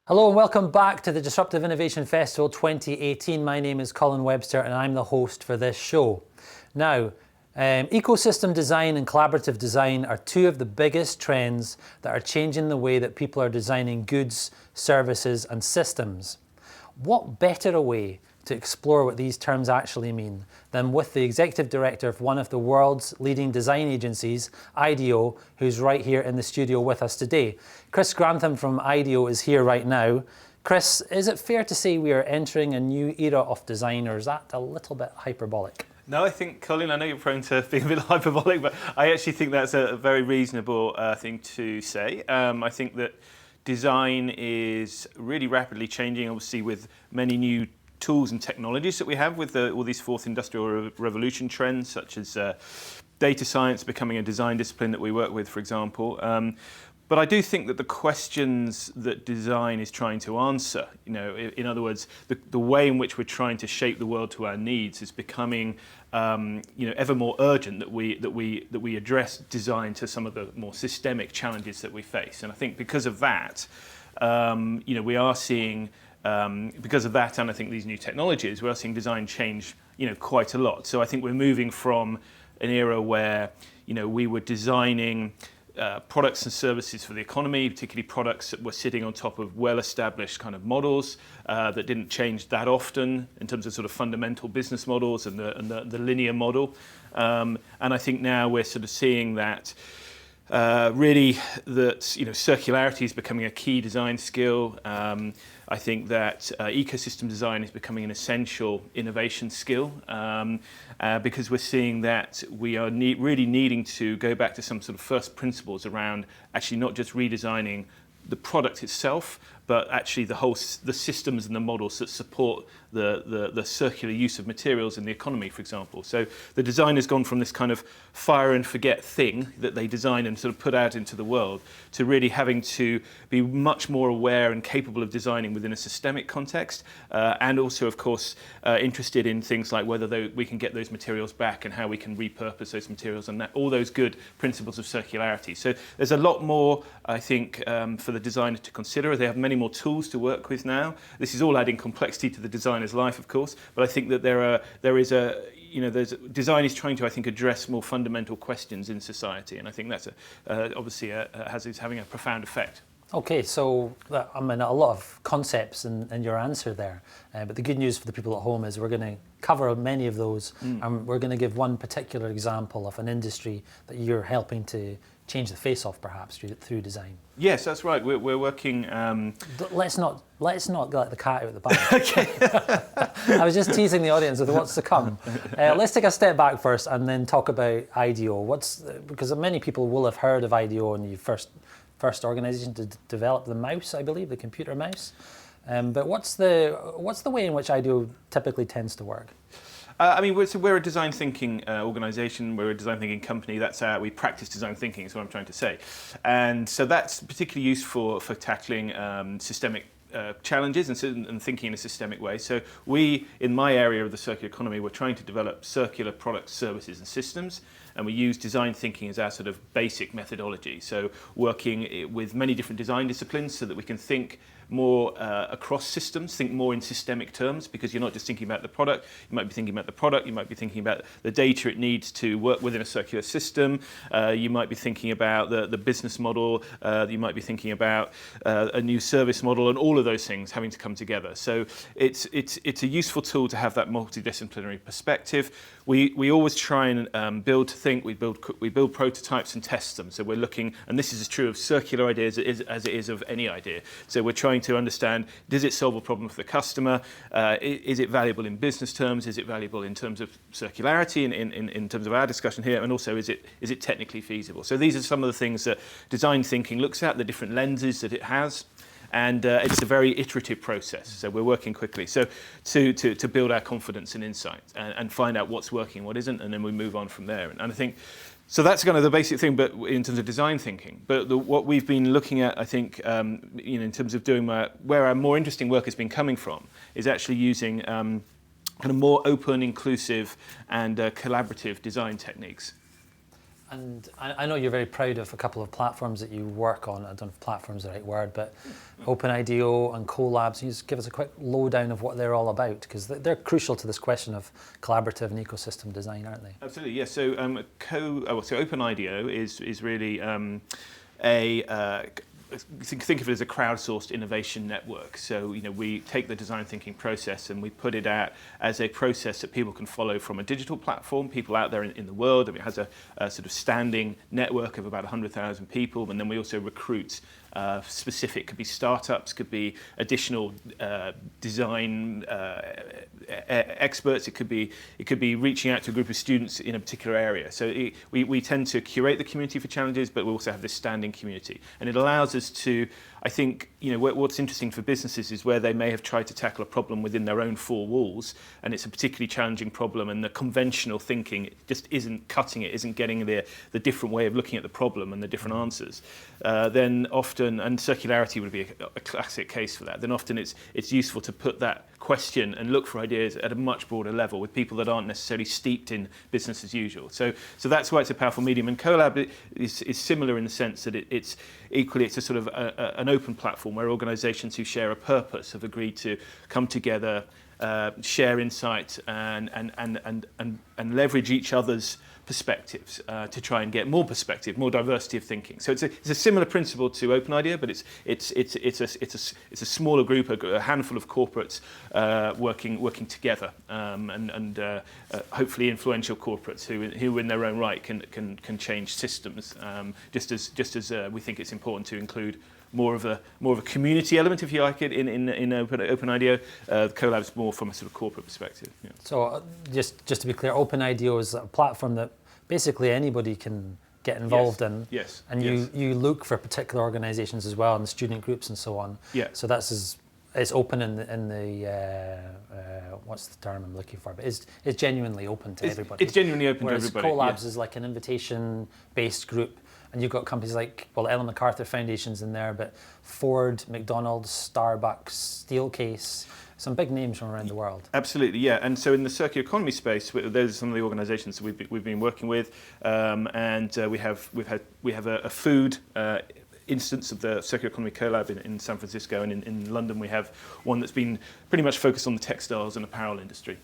Hello and welcome back to the Disruptive Innovation Festival 2018. My name is Colin Webster and I'm the host for this show. Now, ecosystem design and collaborative design are two of the biggest trends that are changing the way that people are designing goods, services and systems. What better a way to explore what these terms actually mean than with the executive director of one of the world's leading design agencies, IDEO, who's right here in the studio with us today. Chris Grantham from IDEO is here right now. Chris, is it fair to say we are entering a new era of design, or is that a little bit hyperbolic? No, I think, Colin, I know you're prone to being a bit hyperbolic, but I actually think that's a very reasonable thing to say. I think that design is really rapidly changing, obviously, with many new tools and technologies that we have with all these fourth industrial revolution trends, such as data science becoming a design discipline that we work with, for example. But I do think that the questions that design is trying to answer, in other words, the way in which we're trying to shape the world to our needs is becoming, ever more urgent that we address design to some of the more systemic challenges that we face. And I think because of that, we are seeing. Because of that, and I think these new technologies, we are seeing design change, quite a lot. So I think we're moving from an era where, we were designing products and services for the economy, particularly products that were sitting on top of well-established kind of models that didn't change that often in terms of sort of fundamental business models and the linear model. And I think now we're sort of seeing that. Really, that circularity is becoming a key design skill. I think that ecosystem design is becoming an essential innovation skill because we're seeing that we are really needing to go back to some sort of first principles around actually not just redesigning the product itself, but actually the systems and the models that support the circular use of materials in the economy, for example. So the design has gone from this kind of fire and forget thing that they design and sort of put out into the world to really having to be much more aware and capable of designing within a systemic context, and also, of course, interested in things like whether we can get those materials back and how we can repurpose those materials and all those good principles of circularity. So there's a lot more, I think, for the designer to consider. They have many more tools to work with now. This is all adding complexity to the designer's life, of course, but I think that design is trying to, I think, address more fundamental questions in society, and I think that's obviously is having a profound effect. Okay, so a lot of concepts in your answer there, but the good news for the people at home is we're going to cover many of those, and we're going to give one particular example of an industry that you're helping to change the face of, perhaps through design. Yes, that's right. We're working. Let's not let the cat out of the bag. Okay. I was just teasing the audience with what's to come. Let's take a step back first and then talk about IDEO. Because many people will have heard of IDEO, and you first organisation to develop the mouse, I believe, the computer mouse. But what's the way in which IDEO typically tends to work? We're a design thinking organisation. We're a design thinking company. We practice design thinking. Is what I'm trying to say, and so that's particularly useful for tackling systemic challenges and thinking in a systemic way. So we, in my area of the circular economy, we're trying to develop circular products, services, and systems. And we use design thinking as our sort of basic methodology. So working with many different design disciplines so that we can think more across systems, think more in systemic terms, because you're not just thinking about the product, you might be thinking about the product, you might be thinking about the data it needs to work within a circular system, you might be thinking about the business model, you might be thinking about a new service model, and all of those things having to come together. So it's a useful tool to have that multidisciplinary perspective. We always try and build to think, we build prototypes and test them. So we're looking, and this is as true of circular ideas as it is of any idea. So we're trying to understand, does it solve a problem for the customer? Is it valuable in business terms? Is it valuable in terms of circularity, in terms of our discussion here? And also, is it technically feasible? So these are some of the things that design thinking looks at, the different lenses that it has. And it's a very iterative process, so we're working quickly. So to build our confidence and insight and find out what's working, what isn't, and then we move on from there. And I think, so that's kind of the basic thing, but in terms of design thinking. But what we've been looking at, I think, in terms of doing where our more interesting work has been coming from, is actually using kind of more open, inclusive, and collaborative design techniques. And I know you're very proud of a couple of platforms that you work on. I don't know if platform's the right word, but Open IDEO and CoLab. So you just give us a quick lowdown of what they're all about, because they're crucial to this question of collaborative and ecosystem design, aren't they? Absolutely, yes. So so Open IDEO is really a think of it as a crowdsourced innovation network. So, we take the design thinking process and we put it out as a process that people can follow from a digital platform, people out there in the world. I mean, it has a sort of standing network of about 100,000 people, and then we also recruit specific, could be startups, could be additional design experts. It could be reaching out to a group of students in a particular area. So we tend to curate the community for challenges, but we also have this standing community, and it allows us to, I think, what's interesting for businesses is where they may have tried to tackle a problem within their own four walls, and it's a particularly challenging problem, and the conventional thinking just isn't cutting it, isn't getting the different way of looking at the problem and the different answers. Then often, and circularity would be a classic case for that, then often it's useful to put that question and look for ideas at a much broader level with people that aren't necessarily steeped in business as usual. So that's why it's a powerful medium. And CoLab is similar in the sense that it's equally, it's a sort of an open platform where organisations who share a purpose have agreed to come together, share insight, and leverage each other's perspectives to try and get more perspective, more diversity of thinking. So it's a similar principle to Open IDEO, but it's a smaller group, a handful of corporates working together, and hopefully influential corporates who in their own right can change systems. Just as we think it's important to include more of a community element, if you like it, in Open IDEO. CoLab's more from a sort of corporate perspective. Yeah. So just to be clear, Open IDEO is a platform that basically anybody can get involved in. Yes. And you look for particular organisations as well, and student groups and so on. Yeah. So it's open in the what's the term I'm looking for? But it's genuinely open to everybody. It's genuinely open Whereas to everybody. CoLabs is like an invitation-based group. And you've got companies like, well, Ellen MacArthur Foundation's in there, but Ford, McDonald's, Starbucks, Steelcase, some big names from around the world. Absolutely, yeah. And so in the circular economy space, those are some of the organisations that we've been working with, and we have a food instance of the Circular Economy CoLab in San Francisco, and in London we have one that's been pretty much focused on the textiles and apparel industry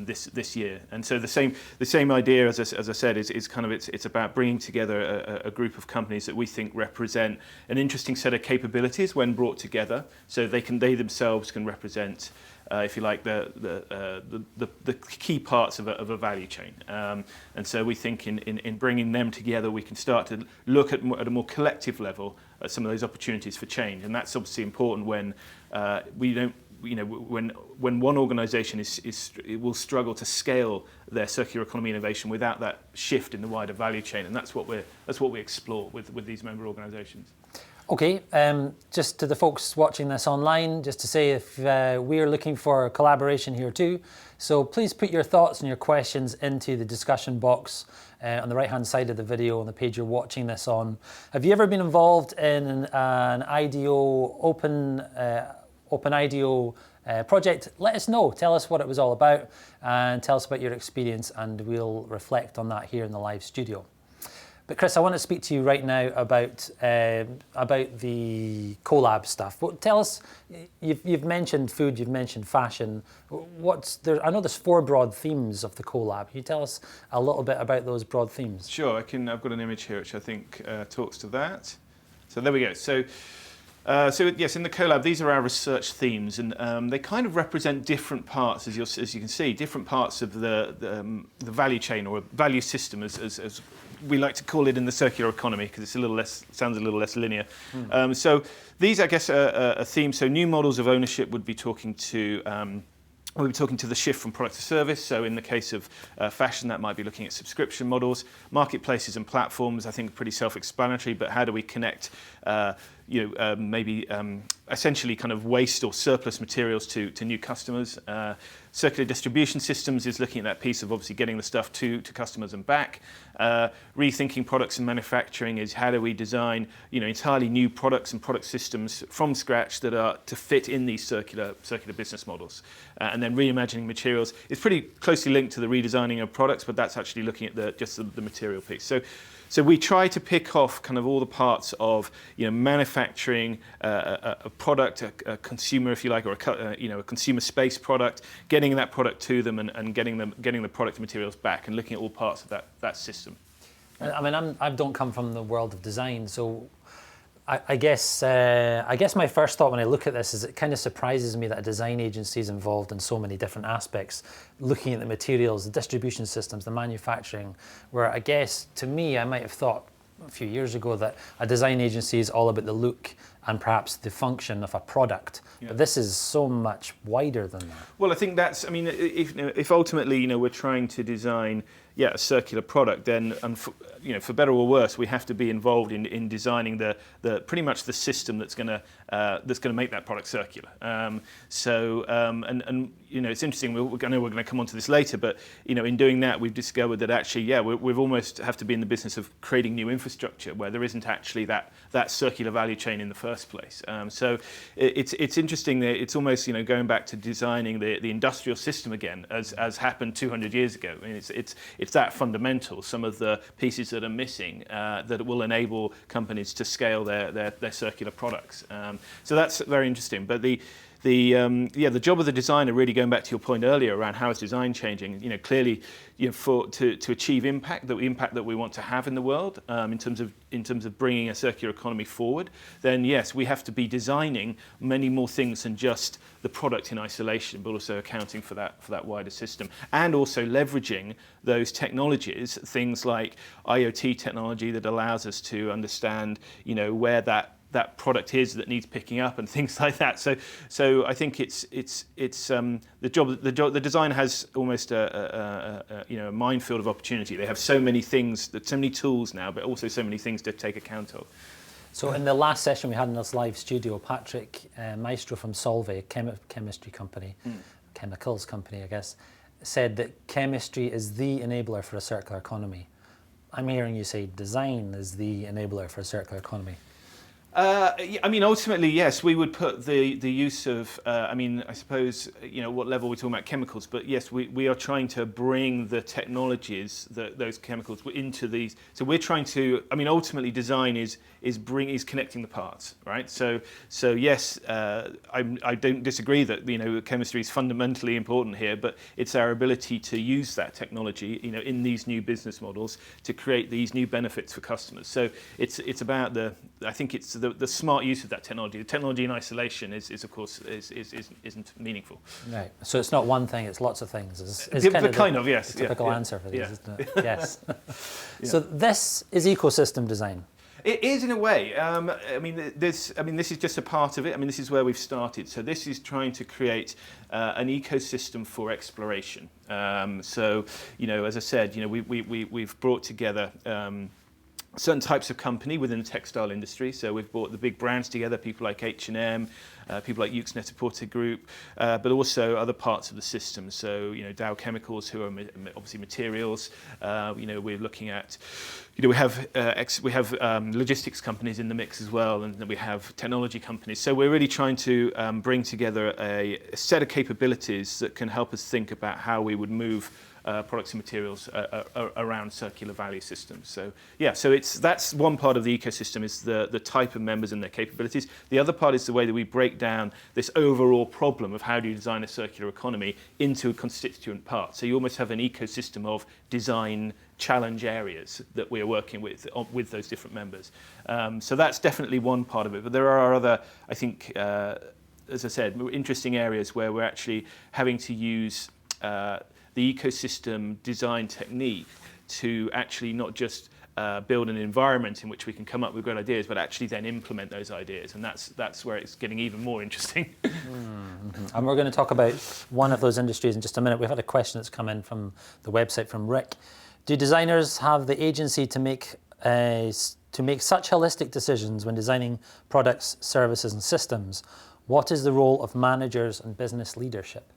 this year. And so the same idea, as I said, is kind of it's about bringing together a group of companies that we think represent an interesting set of capabilities when brought together, so they themselves can represent, if you like, the key parts of a value chain. And so we think in bringing them together, we can start to look at a more collective level at some of those opportunities for change. And that's obviously important when we don't, when one organisation it will struggle to scale their circular economy innovation without that shift in the wider value chain. And that's what we explore with these member organisations. Okay, just to the folks watching this online, just to say if we're looking for collaboration here too, so please put your thoughts and your questions into the discussion box on the right-hand side of the video on the page you're watching this on. Have you ever been involved in an IDEO, Open IDEO project? Let us know. Tell us what it was all about and tell us about your experience, and we'll reflect on that here in the live studio. But Chris, I want to speak to you right now about the CoLab stuff. Well, tell us, you've mentioned food, you've mentioned fashion. I know there's 4 broad themes of the CoLab. Can you tell us a little bit about those broad themes? Sure, I've got an image here which I think talks to that. So there we go. So yes, in the CoLab, these are our research themes, and they kind of represent different parts, as you can see, different parts of the value chain or value system, as we like to call it in the circular economy, because it's sounds a little less linear. So these, I guess, are a theme. So new models of ownership would be talking to. We'll be talking to the shift from product to service. So in the case of fashion, that might be looking at subscription models. Marketplaces and platforms, I think, pretty self-explanatory, but how do we connect maybe essentially kind of waste or surplus materials to new customers. Circular distribution systems is looking at that piece of obviously getting the stuff to customers and back. Rethinking products and manufacturing is how do we design entirely new products and product systems from scratch that are to fit in these circular business models. And then reimagining materials is pretty closely linked to the redesigning of products, but that's actually looking at just the material piece. So So we try to pick off kind of all the parts of manufacturing a product, a consumer, if you like, or a consumer space product, getting that product to them and getting the product materials back, and looking at all parts of that system. I mean, I don't come from the world of design, so I guess my first thought when I look at this is it kind of surprises me that a design agency is involved in so many different aspects, looking at the materials, the distribution systems, the manufacturing, where I guess, to me, I might have thought a few years ago that a design agency is all about the look and perhaps the function of a product. Yeah. But this is so much wider than that. Well, I think that's, I mean, if ultimately, we're trying to design a circular product, then for better or worse, we have to be involved in designing the pretty much the system that's going to make that product circular. It's interesting. I know we're going to come on to this later, but in doing that, we've discovered that actually, we've almost have to be in the business of creating new infrastructure where there isn't actually that circular value chain in the first place. So it's interesting that it's almost going back to designing the industrial system again, as happened 200 years ago. I mean, it's that fundamental. Some of the pieces that are missing that will enable companies to scale their circular products. So that's very interesting. But the job of the designer, really going back to your point earlier around how is design changing, clearly, to achieve impact that we want to have in the world, in terms of bringing a circular economy forward, then yes, we have to be designing many more things than just the product in isolation, but also accounting for that wider system, and also leveraging those technologies, things like IoT technology that allows us to understand, where that product is that needs picking up and things like that. So I think it's the designer has almost a minefield of opportunity. They have so many things, so many tools now, but also so many things to take account of. So in the last session we had in this live studio, Patrick Maestro from Solvay, chemistry company, chemicals company, I guess, said that chemistry is the enabler for a circular economy. I'm hearing you say design is the enabler for a circular economy. I mean, ultimately, yes, we would put the use of, I suppose, what level we're talking about chemicals, but yes, we are trying to bring the technologies, those chemicals into these. So we're trying to, ultimately design is connecting the parts, right? So yes, I don't disagree that, chemistry is fundamentally important here, but it's our ability to use that technology, in these new business models to create these new benefits for customers. So it's about I think it's the smart use of that technology. The technology in isolation is of course isn't meaningful. Right. So it's not one thing; it's lots of things. It's yes. The typical answer for these, isn't it? Yes. Yeah. So this is ecosystem design. It is, in a way. This is just a part of it. This is where we've started. So this is trying to create an ecosystem for exploration. As I said, we've brought together certain types of company within the textile industry. So we've brought the big brands together, people like H&M, people like Yoox Net-a-Porter Group, but also other parts of the system. So, Dow Chemicals, who are obviously materials. We're looking at, we have logistics companies in the mix as well, and then we have technology companies. So we're really trying to bring together a set of capabilities that can help us think about how we would move products and materials around circular value systems. So that's one part of the ecosystem, is the type of members and their capabilities. The other part is the way that we break down this overall problem of how do you design a circular economy into constituent parts. So you almost have an ecosystem of design challenge areas that we are working with those different members. So that's definitely one part of it. But there are other, I think, as I said, interesting areas where we're actually having to use the ecosystem design technique to actually not just build an environment in which we can come up with great ideas, but actually then implement those ideas. And that's where it's getting even more interesting. Mm-hmm. And we're going to talk about one of those industries in just a minute. We've had a question that's come in from the website from Rick. Do designers have the agency to make such holistic decisions when designing products, services and systems? What is the role of managers and business leadership?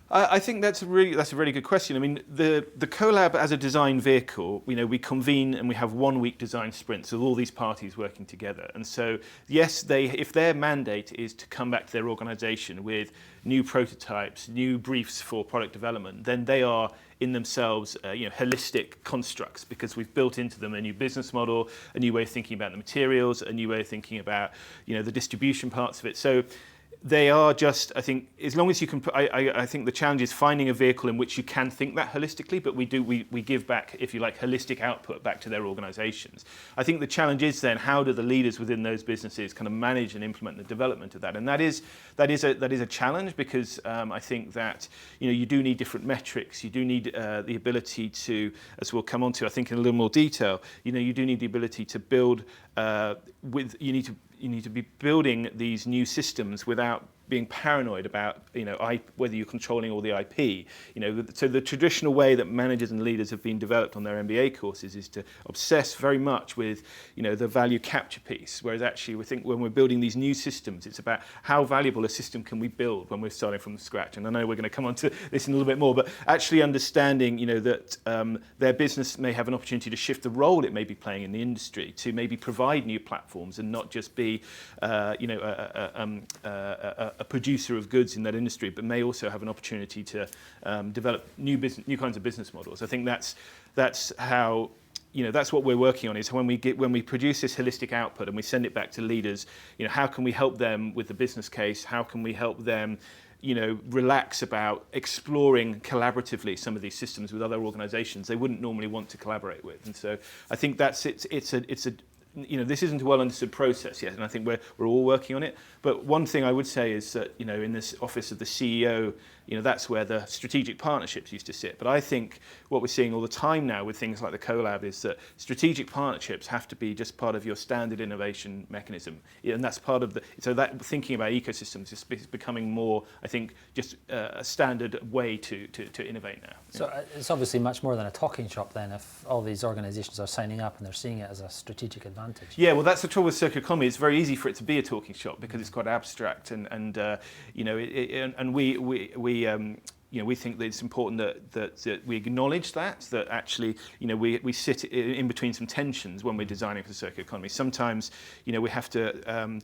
I think that's a really good question. I mean, the CoLab as a design vehicle, we convene and we have 1 week design sprints with all these parties working together. And so, yes, if their mandate is to come back to their organisation with new prototypes, new briefs for product development, then they are in themselves, holistic constructs, because we've built into them a new business model, a new way of thinking about the materials, a new way of thinking about, the distribution parts of it. So they are just, I think, as long as you can, I think the challenge is finding a vehicle in which you can think that holistically, but we give back, if you like, holistic output back to their organisations. I think the challenge is then, how do the leaders within those businesses kind of manage and implement the development of that? And that is a challenge, because I think that, you do need different metrics. You do need the ability to, as we'll come on to, I think in a little more detail, you do need the ability to build you need to be building these new systems without being paranoid about, whether you're controlling all the IP. So the traditional way that managers and leaders have been developed on their MBA courses is to obsess very much with, the value capture piece. Whereas actually, we think when we're building these new systems, it's about how valuable a system can we build when we're starting from scratch. And I know we're going to come on to this in a little bit more, but actually understanding, that their business may have an opportunity to shift the role it may be playing in the industry, to maybe provide new platforms and not just be, a producer of goods in that industry, but may also have an opportunity to develop new kinds of business models. I think that's how, that's what we're working on, is when we produce this holistic output and we send it back to leaders, how can we help them with the business case? How can we help them, relax about exploring collaboratively some of these systems with other organizations they wouldn't normally want to collaborate with? And so I think this isn't a well understood process yet, and I think we're all working on it. But one thing I would say is that, in this office of the CEO, that's where the strategic partnerships used to sit. But I think what we're seeing all the time now with things like the CoLab is that strategic partnerships have to be just part of your standard innovation mechanism. And that's part of so that thinking about ecosystems is becoming more, I think, just a standard way to innovate now. So it's obviously much more than a talking shop then, if all these organisations are signing up and they're seeing it as a strategic advantage. Yeah, well, that's the trouble with circular economy. It's very easy for it to be a talking shop because it's quite abstract, and we think that it's important that we acknowledge that actually, we sit in between some tensions when we're designing for the circular economy. Sometimes, we have to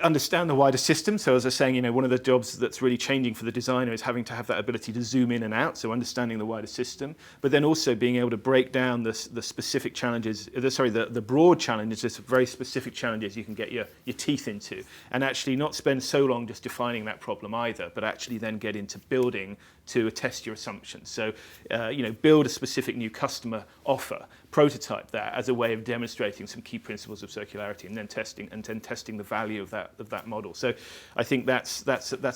understand the wider system. So as I was saying, one of the jobs that's really changing for the designer is having to have that ability to zoom in and out, so understanding the wider system, but then also being able to break down the specific challenges, the broad challenges, just very specific challenges you can get your teeth into, and actually not spend so long just defining that problem either, but actually then get into building to test your assumptions. So, build a specific new customer offer, prototype that as a way of demonstrating some key principles of circularity, and then testing the value of that model. So, I think that's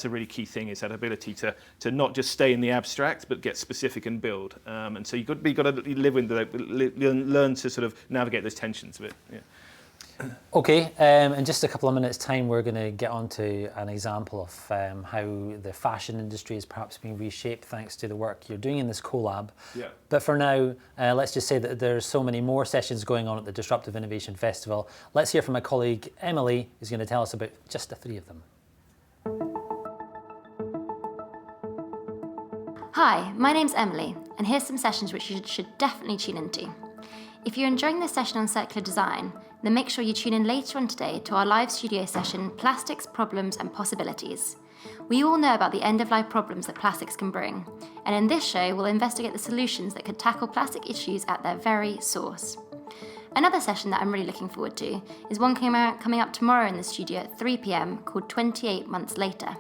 a really key thing, is that ability to not just stay in the abstract, but get specific and build. And so you've got to live with learn to sort of navigate those tensions a bit. Yeah. Okay, in just a couple of minutes' time, we're going to get on to an example of how the fashion industry is perhaps being reshaped thanks to the work you're doing in this CoLab. Yeah. But for now, let's just say that there's so many more sessions going on at the Disruptive Innovation Festival. Let's hear from my colleague Emily, who's going to tell us about just the 3 of them. Hi, my name's Emily, and here's some sessions which you should definitely tune into. If you're enjoying this session on circular design, then make sure you tune in later on today to our live studio session, Plastics, Problems and Possibilities. We all know about the end-of-life problems that plastics can bring, and in this show we'll investigate the solutions that could tackle plastic issues at their very source. Another session that I'm really looking forward to is one coming up tomorrow in the studio at 3 p.m. called 28 Months Later.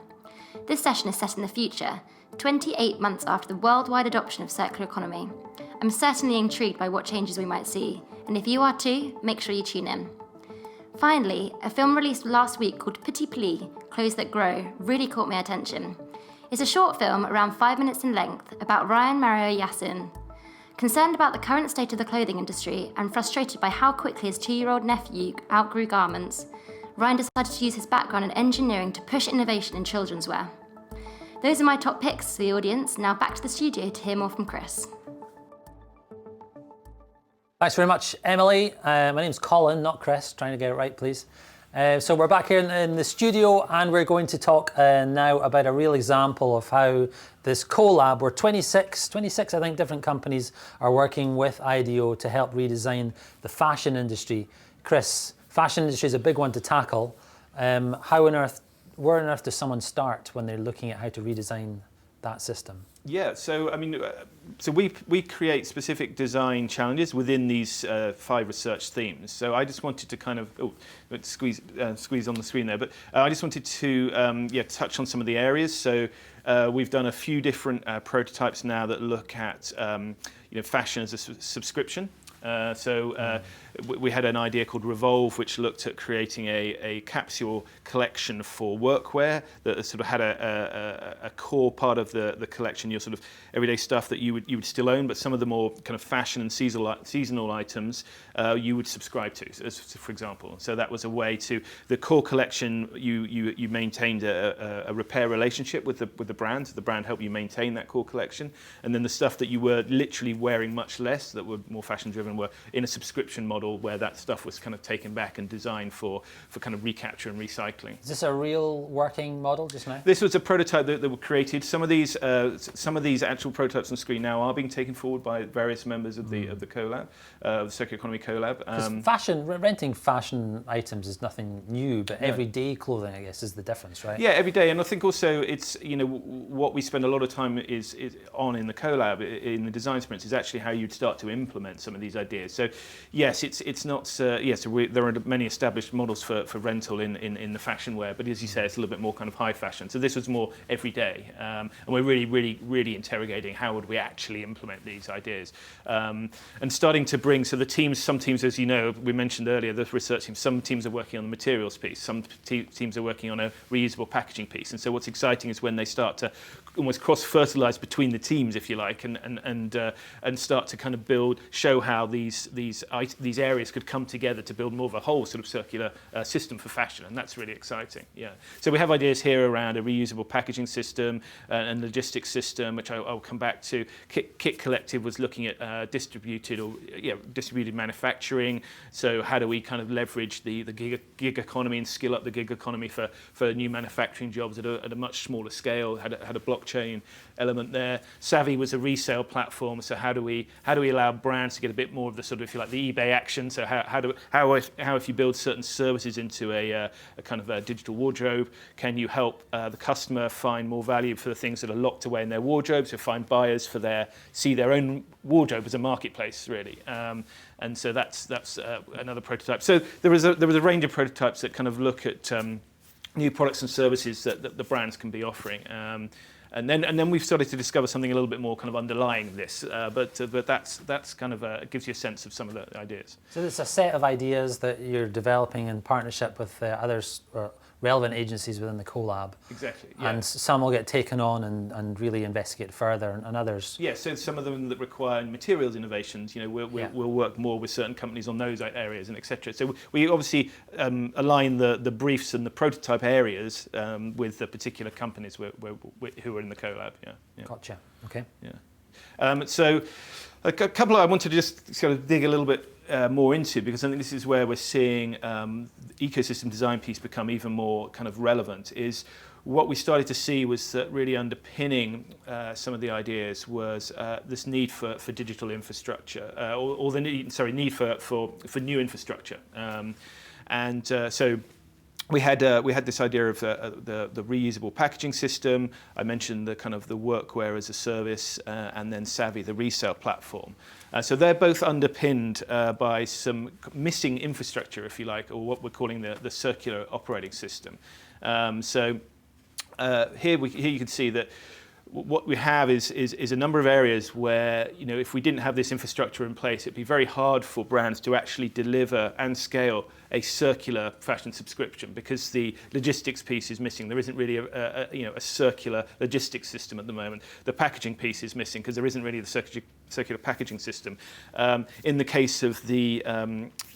This session is set in the future, 28 months after the worldwide adoption of circular economy. I'm certainly intrigued by what changes we might see, and if you are too, make sure you tune in. Finally, a film released last week called Petit Plis, Clothes That Grow, really caught my attention. It's a short film around 5 minutes in length about Ryan Mario Yassin. Concerned about the current state of the clothing industry and frustrated by how quickly his 2-year-old nephew outgrew garments, Ryan decided to use his background in engineering to push innovation in children's wear. Those are my top picks for the audience. Now back to the studio to hear more from Chris. Thanks very much, Emily. My name's Colin, not Chris. Trying to get it right, please. So we're back here in the studio, and we're going to talk now about a real example of how this CoLab, where 26 I think different companies are working with IDEO to help redesign the fashion industry. Chris, fashion industry is a big one to tackle. Where on earth does someone start when they're looking at how to redesign that system? Yeah, so I mean, so we create specific design challenges within these 5 research themes. So I just wanted to kind of squeeze on the screen there, but I just wanted to touch on some of the areas. So we've done a few different prototypes now that look at fashion as a subscription. We had an idea called Revolve, which looked at creating a capsule collection for workwear that sort of had a core part of the collection, your sort of everyday stuff that you would still own, but some of the more kind of fashion and seasonal items you would subscribe to, as for example. So that was a way to the core collection. You maintained a repair relationship with the brand. The brand helped you maintain that core collection, and then the stuff that you were literally wearing much less, that were more fashion driven, were in a subscription model where that stuff was kind of taken back and designed for kind of recapture and recycling. Is this a real working model just now? This was a prototype that were created. Some of these actual prototypes on the screen now are being taken forward by various members of the CoLab, the Circular Economy CoLab. Renting fashion items is nothing new, but everyday clothing, I guess, is the difference, right? Yeah, every day, and I think also it's what we spend a lot of time is on in the CoLab in the design sprints is actually how you'd start to implement some of these ideas. So yes, it's not there are many established models for rental in the fashion wear, but as you say, it's a little bit more kind of high fashion. So this was more everyday, and we're really interrogating how would we actually implement these ideas, and starting to bring some teams, as you know, we mentioned earlier, the research teams. Some teams are working on the materials piece, some teams are working on a reusable packaging piece, and so what's exciting is when they start to almost cross-fertilize between the teams, if you like, and start to kind of show how these areas could come together to build more of a whole sort of circular system for fashion, and that's really exciting. Yeah. So we have ideas here around a reusable packaging system and logistics system, which I'll come back to. Kit Collective was looking at distributed manufacturing. So how do we kind of leverage the gig economy and skill up the gig economy for new manufacturing jobs at a much smaller scale? Had a blockchain element there. Savvy was a resale platform. So how do we allow brands to get a bit more of the sort of, if you like, the eBay action? So how if you build certain services into a kind of a digital wardrobe, can you help the customer find more value for the things that are locked away in their wardrobe? So find buyers see their own wardrobe as a marketplace, really. And so that's another prototype. So there was a range of prototypes that kind of look at new products and services that the brands can be offering. And then we've started to discover something a little bit more kind of underlying this, but that's kind of it gives you a sense of some of the ideas. So it's a set of ideas that you're developing in partnership with others, relevant agencies within the CoLab. Exactly. Yeah. And some will get taken on and really investigate further, and others. Yeah. So some of them that require materials innovations, we'll work more with certain companies on those areas and etc. So we obviously align the briefs and the prototype areas with the particular companies who are in the CoLab. Yeah. Gotcha. Okay. Yeah. So a couple I wanted to just sort of dig a little bit more into, because I think this is where we're seeing the ecosystem design piece become even more kind of relevant. Is what we started to see was that really underpinning some of the ideas was this need for digital infrastructure, or the need for new infrastructure, so. We had this idea of the reusable packaging system. I mentioned the kind of the workwear as a service, and then Savvy, the resale platform. So they're both underpinned by some missing infrastructure, if you like, or what we're calling the circular operating system. Here you can see that what we have is a number of areas where, if we didn't have this infrastructure in place, it'd be very hard for brands to actually deliver and scale a circular fashion subscription, because the logistics piece is missing. There isn't really a circular logistics system at the moment. The packaging piece is missing because there isn't really the circular packaging system. In the case of the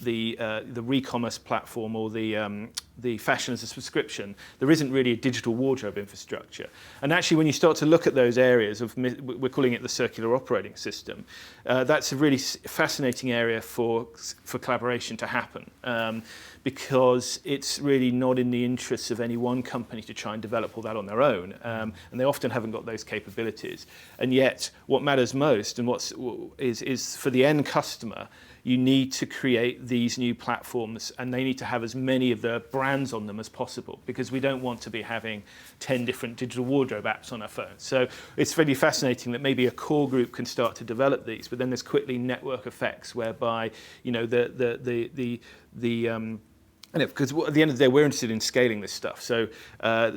the re-commerce platform or the fashion as a subscription, there isn't really a digital wardrobe infrastructure. And actually, when you start to look at those areas of, we're calling it the circular operating system, that's a really fascinating area for collaboration to happen. Because it's really not in the interests of any one company to try and develop all that on their own, and they often haven't got those capabilities. And yet, what matters most, and is for the end customer, you need to create these new platforms, and they need to have as many of the brands on them as possible, because we don't want to be having 10 different digital wardrobe apps on our phone. So it's really fascinating that maybe a core group can start to develop these, but then there's quickly network effects whereby, you know, because at the end of the day, we're interested in scaling this stuff. So,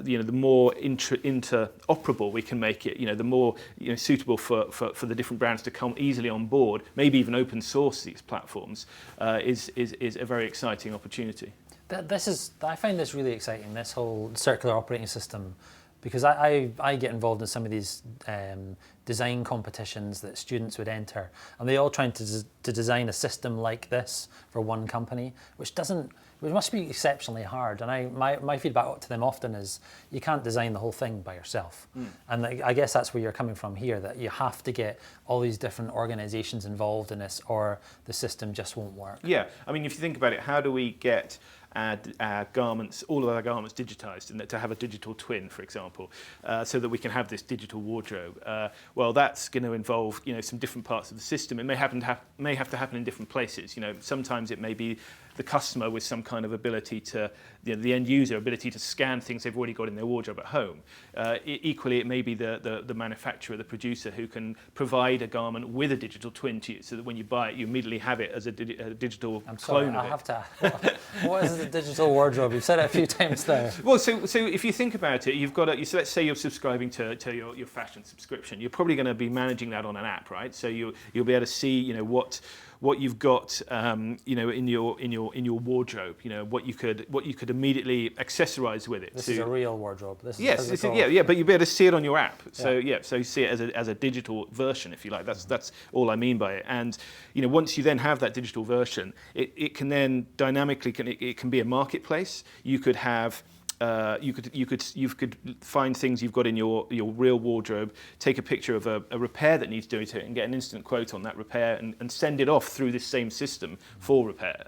you know, the more interoperable we can make it, you know, the more, you know, suitable for the different brands to come easily on board, maybe even open source these platforms, is a very exciting opportunity. I find this really exciting, this whole circular operating system, because I get involved in some of these design competitions that students would enter, and they all trying to design a system like this for one company, which must be exceptionally hard. And my feedback to them often is, you can't design the whole thing by yourself. And I guess that's where you're coming from here, that you have to get all these different organizations involved in this, or the system just won't work. Yeah, I mean, if you think about it, how do we get our garments, all of our garments digitized, and to have a digital twin, for example, so that we can have this digital wardrobe? Well, that's going to involve, you know, some different parts of the system. It may have to happen in different places. You know, sometimes it may be the customer with some kind of ability to, you know, the end user ability to scan things they've already got in their wardrobe at home. Equally, it may be the manufacturer, the producer, who can provide a garment with a digital twin to you, so that when you buy it, you immediately have it as a digital clone of it. I have to. What is the digital wardrobe? You've said it a few times there. Well, so if you think about it, you've got so let's say you're subscribing to your fashion subscription. You're probably going to be managing that on an app, right? So you'll be able to see, you know, what you've got, you know, in your wardrobe, you know, what you could immediately accessorize with it. This is a real wardrobe. This is yes, but you'll be able to see it on your app. So so you see it as a digital version, if you like. That's all I mean by it. And, you know, once you then have that digital version, it can then dynamically it can be a marketplace. You could have. You could find things you've got in your real wardrobe, take a picture of a repair that needs doing to it, and get an instant quote on that repair, and send it off through this same system for repair.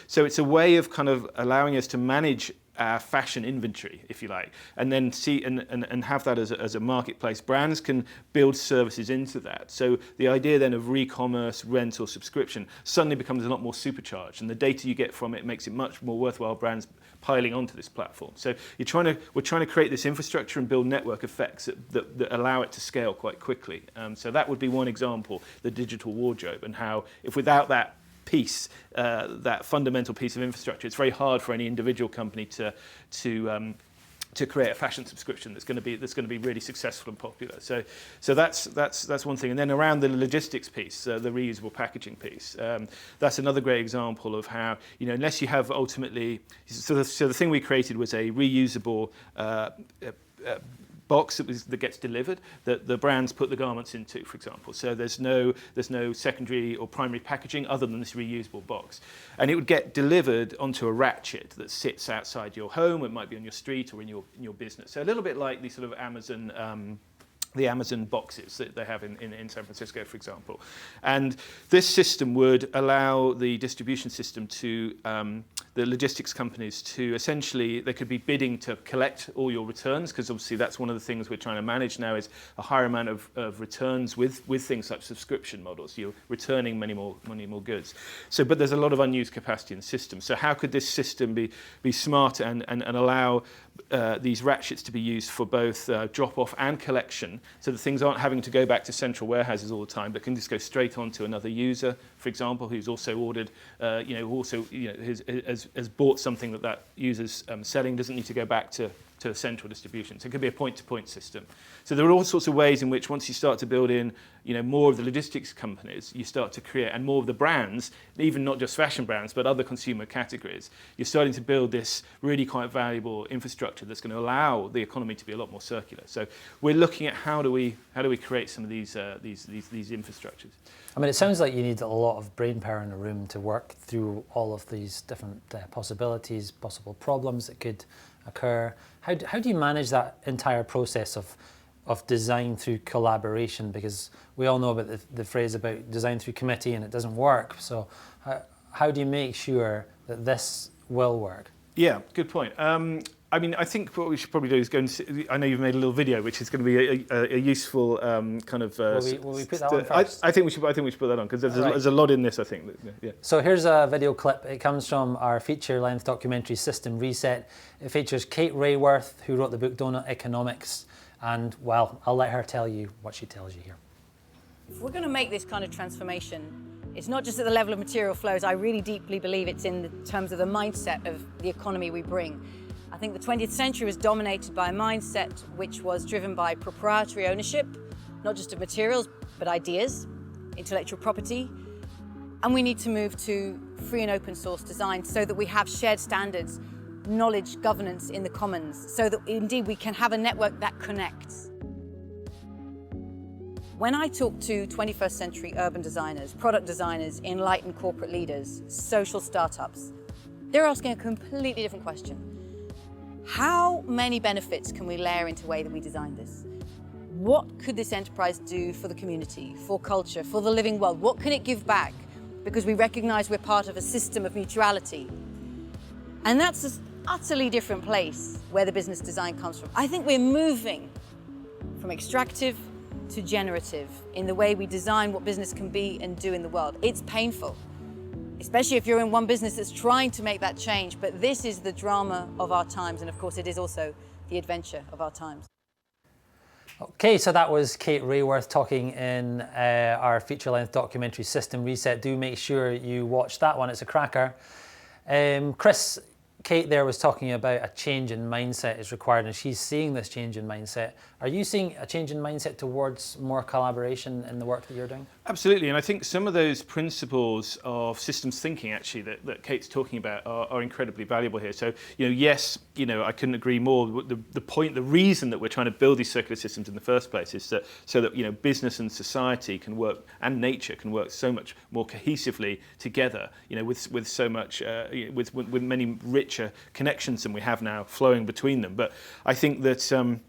So it's a way of kind of allowing us to manage our fashion inventory, if you like, and then see and have that as a marketplace. Brands can build services into that. So the idea then of re-commerce, rent, or subscription suddenly becomes a lot more supercharged, and the data you get from it makes it much more worthwhile brands piling onto this platform. So we're trying to create this infrastructure and build network effects that allow it to scale quite quickly. So that would be one example, the digital wardrobe, and how, if without that piece, that fundamental piece of infrastructure, it's very hard for any individual company to create a fashion subscription that's going to be really successful and popular. So that's one thing. And then around the logistics piece, the reusable packaging piece, that's another great example of how, you know, unless you have ultimately, so the thing we created was a reusable box that gets delivered, that the brands put the garments into, for example. So there's no secondary or primary packaging other than this reusable box. And it would get delivered onto a ratchet that sits outside your home. It might be on your street or in your business. So a little bit like the sort of the Amazon boxes that they have in San Francisco, for example. And this system would allow the distribution system to, the logistics companies to essentially, they could be bidding to collect all your returns, because obviously that's one of the things we're trying to manage now, is a higher amount of returns with things like subscription models. You're returning many more goods. So, but there's a lot of unused capacity in the system. So how could this system be smart and allow these ratchets to be used for both drop-off and collection, so that things aren't having to go back to central warehouses all the time, but can just go straight on to another user, for example, who's also ordered, has bought something that user's selling, doesn't need to go back to to a central distribution. So it could be a point-to-point system. So there are all sorts of ways in which once you start to build in, more of the logistics companies, you start to create, and more of the brands, even not just fashion brands, but other consumer categories, you're starting to build this really quite valuable infrastructure that's going to allow the economy to be a lot more circular. So we're looking at how do we create some of these infrastructures. I mean, it sounds like you need a lot of brain power in the room to work through all of these different possibilities, possible problems that could occur. How do you manage that entire process of design through collaboration? Because we all know about the phrase about design through committee and it doesn't work. So how do you make sure that this will work? Yeah, good point. I mean, I think what we should probably do is go and see, I know you've made a little video, which is going to be a useful kind of... Will we put that on first? I think we should put that on, because there's a lot in this, I think. Yeah. So here's a video clip. It comes from our feature-length documentary, System Reset. It features Kate Rayworth, who wrote the book Donut Economics. And, well, I'll let her tell you what she tells you here. If we're going to make this kind of transformation, it's not just at the level of material flows. I really deeply believe it's in terms of the mindset of the economy we bring. I think the 20th century was dominated by a mindset which was driven by proprietary ownership, not just of materials, but ideas, intellectual property. And we need to move to free and open source design so that we have shared standards, knowledge, governance in the commons, so that indeed we can have a network that connects. When I talk to 21st century urban designers, product designers, enlightened corporate leaders, social startups, they're asking a completely different question. How many benefits can we layer into the way that we design this? What could this enterprise do for the community, for culture, for the living world? What can it give back? Because we recognize we're part of a system of mutuality. And that's an utterly different place where the business design comes from. I think we're moving from extractive to generative in the way we design what business can be and do in the world. It's painful, especially if you're in one business that's trying to make that change, but this is the drama of our times, and of course it is also the adventure of our times. Okay, so that was Kate Rayworth talking in our feature-length documentary System Reset. Do make sure you watch that one, it's a cracker. Chris, Kate there was talking about a change in mindset is required, and she's seeing this change in mindset. Are you seeing a change in mindset towards more collaboration in the work that you're doing? Absolutely, and I think some of those principles of systems thinking actually that Kate's talking about are incredibly valuable here. So, yes, I couldn't agree more. The reason that we're trying to build these circular systems in the first place is so that business and society can work, and nature can work so much more cohesively together. With so much with many richer connections than we have now flowing between them. But I think that.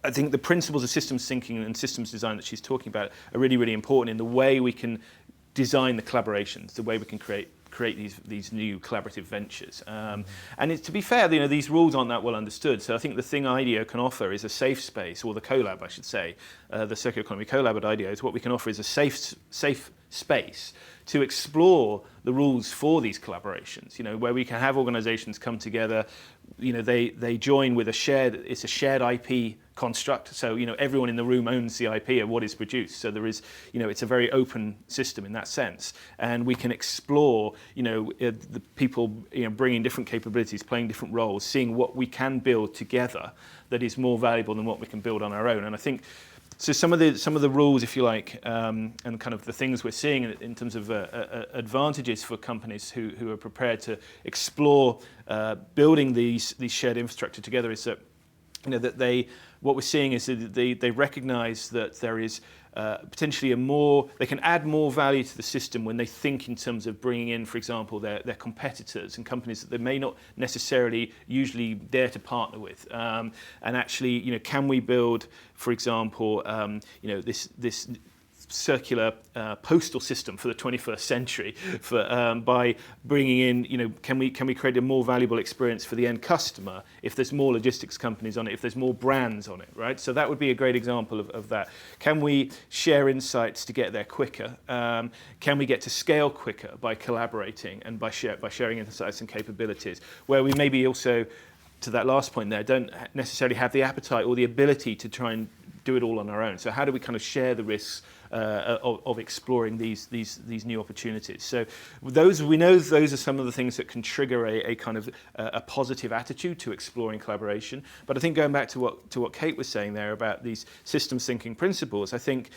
I think the principles of systems thinking and systems design that she's talking about are really, really important in the way we can design the collaborations, the way we can create these new collaborative ventures. And to be fair, these rules aren't that well understood. So I think the thing IDEO can offer is a safe space, or the CoLab, I should say, the Circular Economy CoLab at IDEO is what we can offer is a safe space to explore the rules for these collaborations, where we can have organizations come together, they join with it's a shared IP construct, so everyone in the room owns the IP of what is produced, so there is, it's a very open system in that sense, and we can explore, the people, bringing different capabilities, playing different roles, seeing what we can build together that is more valuable than what we can build on our own. And I think so some of the rules, if you like, and kind of the things we're seeing in terms of advantages for companies who are prepared to explore building these shared infrastructure together is that what we're seeing is that they recognise that there is potentially they can add more value to the system when they think in terms of bringing in, for example, their competitors and companies that they may not necessarily usually dare to partner with. And actually, can we build, for example, this circular postal system for the 21st century by bringing in, can we create a more valuable experience for the end customer if there's more logistics companies on it, if there's more brands on it, right? So that would be a great example of that. Can we share insights to get there quicker? Can we get to scale quicker by collaborating and by sharing insights and capabilities, where we maybe also, to that last point there, don't necessarily have the appetite or the ability to try and do it all on our own. So how do we kind of share the risks of exploring these new opportunities. So we know those are some of the things that can trigger a kind of a positive attitude to exploring collaboration. But I think going back to what Kate was saying there about these systems thinking principles, I think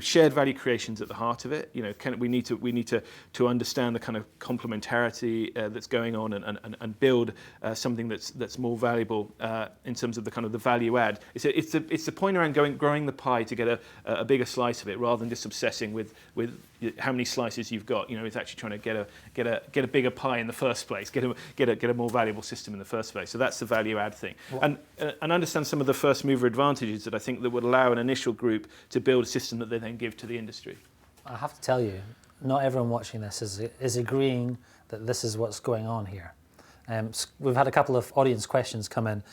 shared value creation is at the heart of it. We need to understand the kind of complementarity that's going on and build something that's more valuable in terms of the kind of the value add. It's the point around growing the pie to get a bigger slice of it, rather than just obsessing with how many slices you've got. It's actually trying to get a bigger pie in the first place, get a more valuable system in the first place. So that's the value add thing, and understand some of the first mover advantages that I think that would allow an initial group to build a system that they then give to the industry. I have to tell you, not everyone watching this is agreeing that this is what's going on here. We've had a couple of audience questions come in.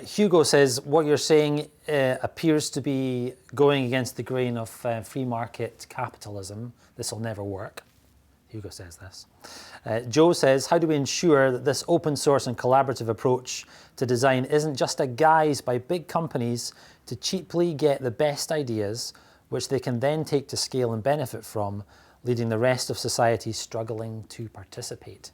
Hugo says, what you're saying appears to be going against the grain of free market capitalism. This will never work. Hugo says this. Joe says, how do we ensure that this open source and collaborative approach to design isn't just a guise by big companies to cheaply get the best ideas, which they can then take to scale and benefit from, leading the rest of society struggling to participate?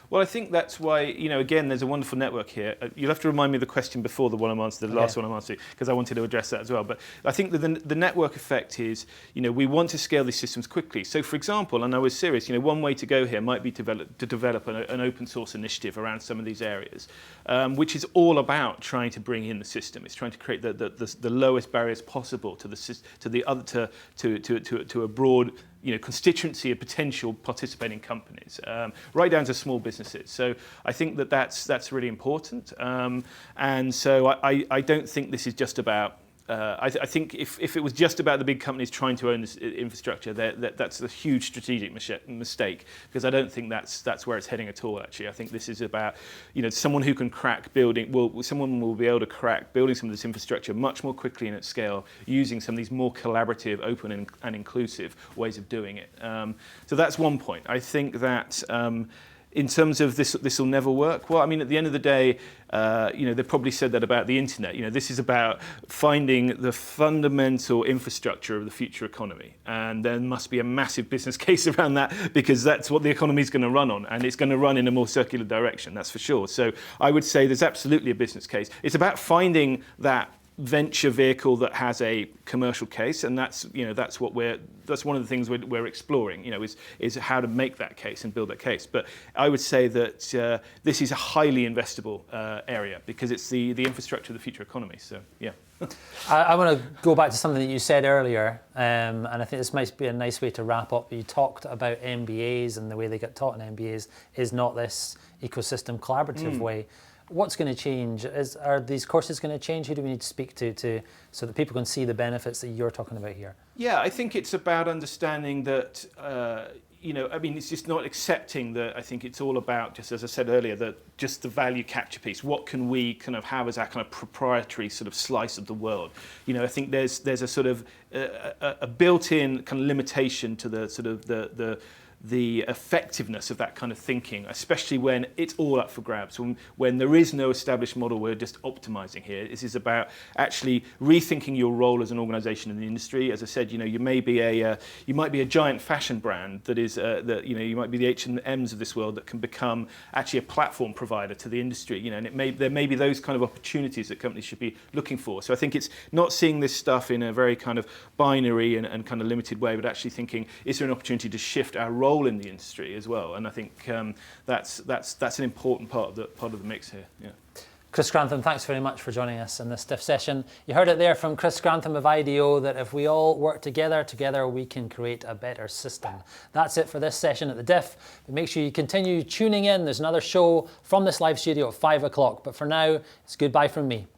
Well, I think that's why, again, there's a wonderful network here. You'll have to remind me of the question before the one I'm answering, the last one I'm answering, because I wanted to address that as well. But I think that the network effect is, we want to scale these systems quickly. So, for example, and I was serious, one way to go here might be to develop an open source initiative around some of these areas, which is all about trying to bring in the system. It's trying to create the lowest barriers possible to a broad constituency of potential participating companies, right down to small businesses. So I think that's really important. And so I don't think this is just about. I think if it was just about the big companies trying to own this infrastructure, that's a huge strategic mistake, because I don't think that's where it's heading at all. Actually, I think this is about someone who can crack building. Someone will be able to crack building some of this infrastructure much more quickly and at scale, using some of these more collaborative, open and inclusive ways of doing it. So that's one point. I think that. In terms of this will never work. Well, I mean, at the end of the day, they probably said that about the internet. This is about finding the fundamental infrastructure of the future economy, and there must be a massive business case around that, because that's what the economy is going to run on, and it's going to run in a more circular direction. That's for sure. So I would say there's absolutely a business case. It's about finding that venture vehicle that has a commercial case, and that's one of the things we're exploring. Is how to make that case and build that case. But I would say that this is a highly investable area, because it's the infrastructure of the future economy. So yeah. I want to go back to something that you said earlier, and I think this might be a nice way to wrap up. You talked about MBAs, and the way they get taught in MBAs is not this ecosystem collaborative way. What's going to change? Are these courses going to change? Who do we need to speak to so that people can see the benefits that you're talking about here? Yeah, I think it's about understanding that, it's just not accepting that. I think it's all about, just as I said earlier, just the value capture piece. What can we kind of have as our kind of proprietary sort of slice of the world? I think there's a sort of a built-in kind of limitation to the sort of the effectiveness of that kind of thinking, especially when it's all up for grabs, when there is no established model. We're just optimizing here. This is about actually rethinking your role as an organization in the industry. As I said, you might be a giant fashion brand that is you might be the H&Ms of this world that can become actually a platform provider to the industry. And there may be those kind of opportunities that companies should be looking for. So I think it's not seeing this stuff in a very kind of binary and kind of limited way, but actually thinking, is there an opportunity to shift our role in the industry as well? And I think that's an important part of the mix here. Yeah. Chris Grantham, thanks very much for joining us in this Diff session. You heard it there from Chris Grantham of IDEO, that if we all work together we can create a better system. That's it for this session at the Diff. But make sure you continue tuning in. There's another show from this live studio at 5 o'clock. But for now, it's goodbye from me.